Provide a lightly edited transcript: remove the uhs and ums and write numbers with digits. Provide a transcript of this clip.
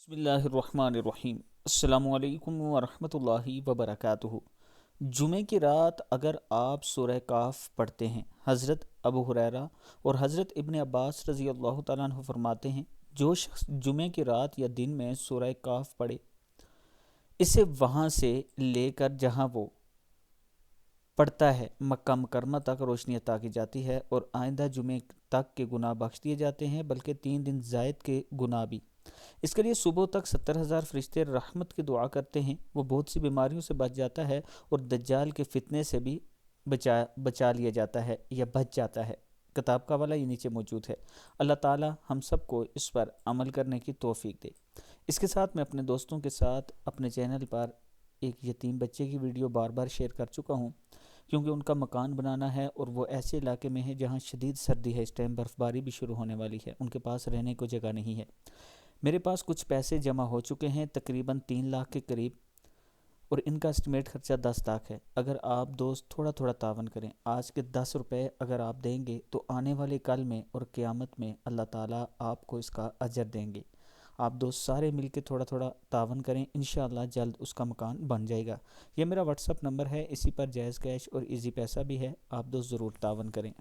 بسم اللہ الرحمن الرحیم۔ السلام علیکم ورحمۃ اللہ وبرکاتہ۔ جمعہ کی رات اگر آپ سورہ کاف پڑھتے ہیں، حضرت ابو ہریرہ اور حضرت ابن عباس رضی اللہ تعالیٰ عنہ فرماتے ہیں، جو شخص جمعہ کی رات یا دن میں سورہ کاف پڑھے، اسے وہاں سے لے کر جہاں وہ پڑھتا ہے مکہ مکرمہ تک روشنی عطا کی جاتی ہے، اور آئندہ جمعے تک کے گناہ بخش دیے جاتے ہیں، بلکہ 3 دن زائد کے گناہ بھی۔ اس کے لیے صبح تک 70,000 فرشتے رحمت کی دعا کرتے ہیں، وہ بہت سی بیماریوں سے بچ جاتا ہے اور دجال کے فتنے سے بھی بچا لیا جاتا ہے یا بچ جاتا ہے۔ کتاب کا حوالہ یہ نیچے موجود ہے۔ اللہ تعالی ہم سب کو اس پر عمل کرنے کی توفیق دے۔ اس کے ساتھ میں اپنے دوستوں کے ساتھ اپنے چینل پر ایک یتیم بچے کی ویڈیو بار بار شیئر کر چکا ہوں، کیونکہ ان کا مکان بنانا ہے اور وہ ایسے علاقے میں ہے جہاں شدید سردی ہے، اس ٹائم برف باری بھی شروع ہونے والی ہے، ان کے پاس رہنے کو جگہ نہیں ہے۔ میرے پاس کچھ پیسے جمع ہو چکے ہیں، تقریباً 3 لاکھ کے قریب، اور ان کا اسٹیمیٹ خرچہ 10 لاکھ ہے۔ اگر آپ دوست تھوڑا تھوڑا تعاون کریں، آج کے 10 روپے اگر آپ دیں گے تو آنے والے کل میں اور قیامت میں اللہ تعالیٰ آپ کو اس کا اجر دیں گے۔ آپ دوست سارے مل کے تھوڑا تھوڑا تعاون کریں، انشاءاللہ جلد اس کا مکان بن جائے گا۔ یہ میرا واٹس اپ نمبر ہے، اسی پر جائز کیش اور ایزی پیسہ بھی ہے، آپ دوست ضرور تعاون کریں۔